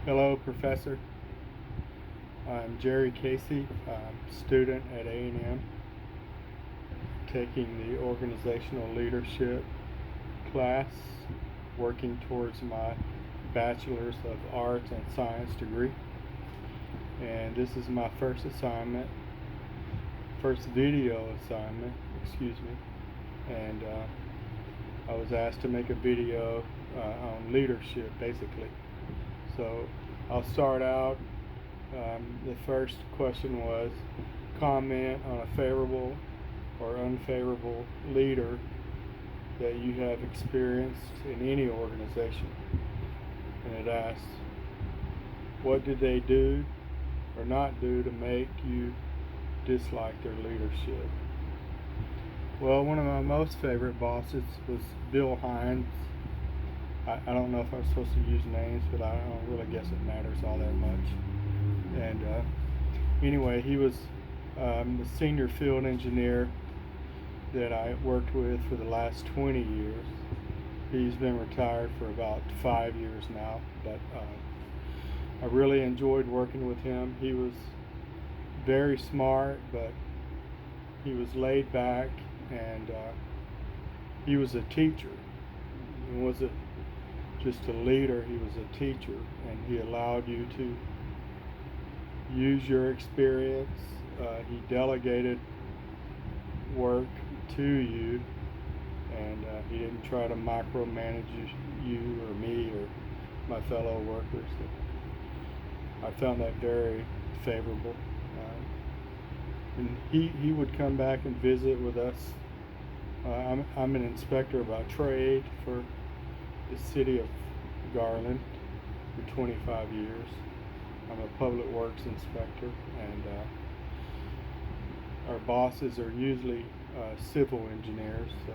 Hello, Professor. I'm Jerry Casey, student at A&M, taking the organizational leadership class, working towards my Bachelor's of Arts and Science degree. And this is my first video assignment, and I was asked to make a video on leadership, basically. So I'll start out. The first question was comment on a favorable or unfavorable leader that you have experienced in any organization. And it asks, what did they do or not do to make you dislike their leadership? Well, one of my most favorite bosses was Bill Hines. I don't know if I'm supposed to use names, but I don't really guess it matters all that much. And anyway, he was the senior field engineer that I worked with for the last 20 years. He's been retired for about 5 years now, but I really enjoyed working with him. He was very smart, but he was laid back, and he was a teacher. He wasn't just a leader, he was a teacher, and he allowed you to use your experience. He delegated work to you, and he didn't try to micromanage you or me or my fellow workers. I found that very favorable. And he would come back and visit with us. I'm an inspector by trade for the city of Garland for 25 years. I'm a public works inspector, and our bosses are usually civil engineers. So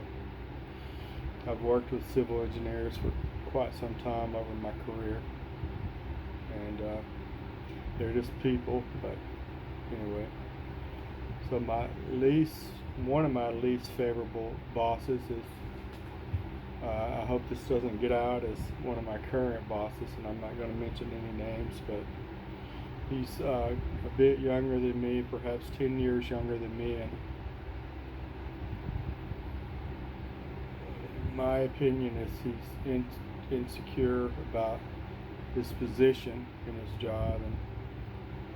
I've worked with civil engineers for quite some time over my career, and they're just people. But anyway, so one of my least favorable bosses is, I hope this doesn't get out as one of my current bosses, and I'm not going to mention any names, but he's a bit younger than me, perhaps 10 years younger than me, and my opinion is he's insecure about his position in his job,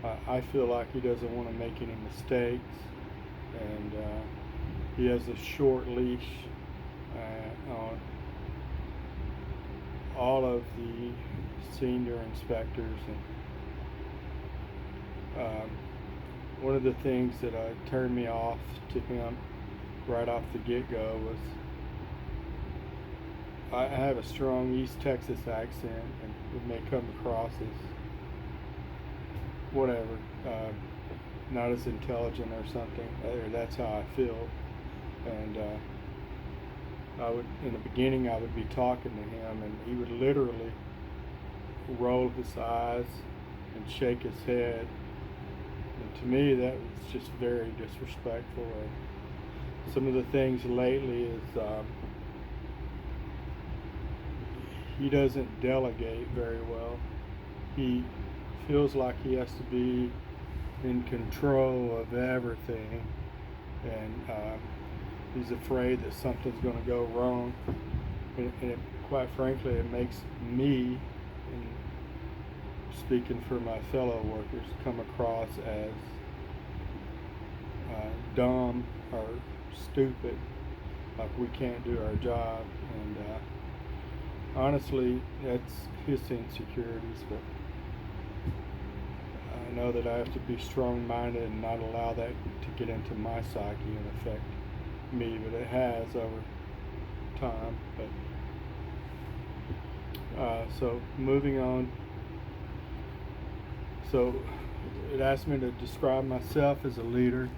and I feel like he doesn't want to make any mistakes, and he has a short leash on all of the senior inspectors. And one of the things that turned me off to him right off the get-go was I have a strong East Texas accent, and it may come across as whatever, not as intelligent or something, or that's how I feel. And in the beginning, I would be talking to him, and he would literally roll his eyes and shake his head. And to me, that was just very disrespectful. And some of the things lately is he doesn't delegate very well. He feels like he has to be in control of everything, and he's afraid that something's going to go wrong, and quite frankly, it makes me, and speaking for my fellow workers, come across as dumb or stupid, like we can't do our job. And honestly, that's his insecurities, but I know that I have to be strong-minded and not allow that to get into my psyche and affect me, but it has over time. But so moving on, so it asked me to describe myself as a leader.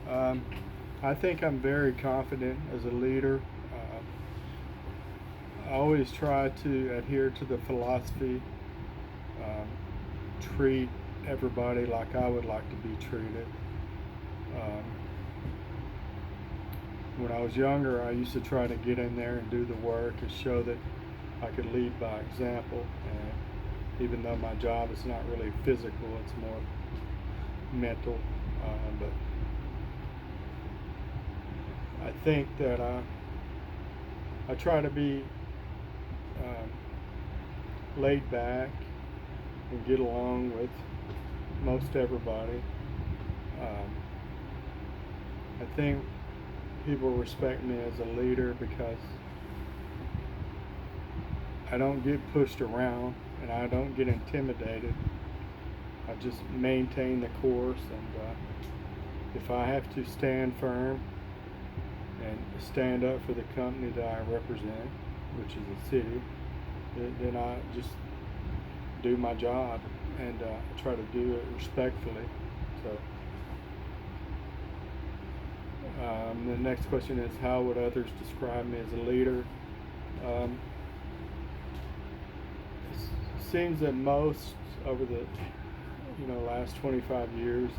I think I'm very confident as a leader. I always try to adhere to the philosophy, treat everybody like I would like to be treated. When I was younger, I used to try to get in there and do the work and show that I could lead by example. And even though my job is not really physical, it's more mental. But I think that I try to be laid back and get along with most everybody. I think people respect me as a leader because I don't get pushed around and I don't get intimidated. I just maintain the course, and if I have to stand firm and stand up for the company that I represent, which is the city, then I just do my job and try to do it respectfully. So the next question is, how would others describe me as a leader? It seems that most over the last 25 years,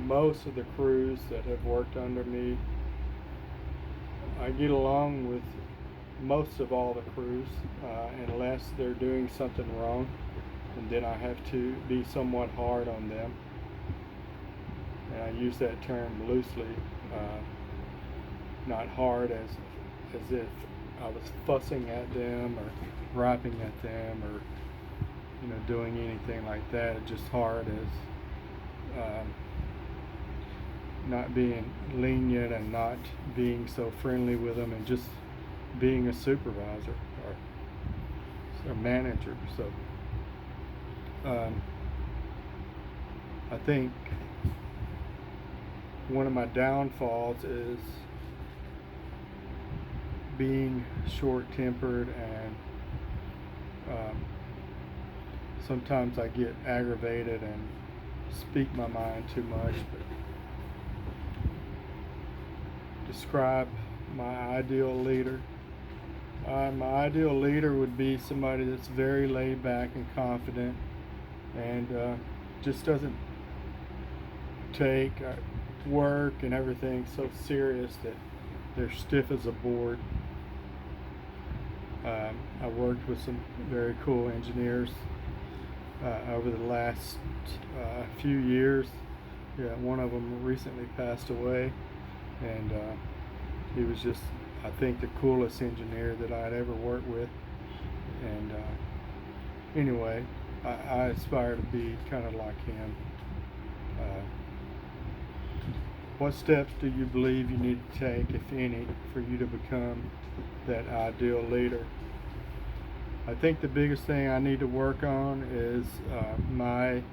most of the crews that have worked under me, I get along with most of all the crews, unless they're doing something wrong, and then I have to be somewhat hard on them. And I use that term loosely, not hard as if I was fussing at them or griping at them or doing anything like that. Just hard as not being lenient and not being so friendly with them, and just being a supervisor or a manager. So I think one of my downfalls is being short-tempered, and sometimes I get aggravated and speak my mind too much. But describe my ideal leader. My ideal leader would be somebody that's very laid back and confident, and just doesn't take work and everything so serious that they're stiff as a board. I worked with some very cool engineers over the last few years. Yeah, one of them recently passed away, and he was just, I think, the coolest engineer that I'd ever worked with. And anyway, I aspire to be kind of like him. What steps do you believe you need to take, if any, for you to become that ideal leader? I think the biggest thing I need to work on is my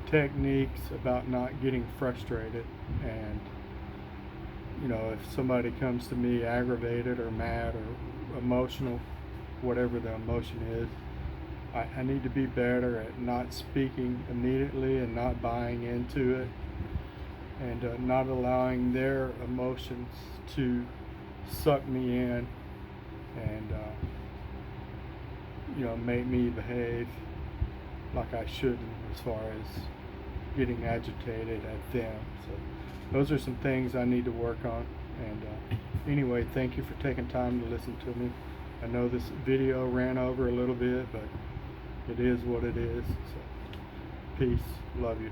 techniques about not getting frustrated. And if somebody comes to me aggravated or mad or emotional, whatever the emotion is, I need to be better at not speaking immediately and not buying into it, and not allowing their emotions to suck me in and make me behave like I shouldn't, as far as getting agitated at them. So those are some things I need to work on. And anyway, thank you for taking time to listen to me. I know this video ran over a little bit, but it is what it is. So peace. Love you.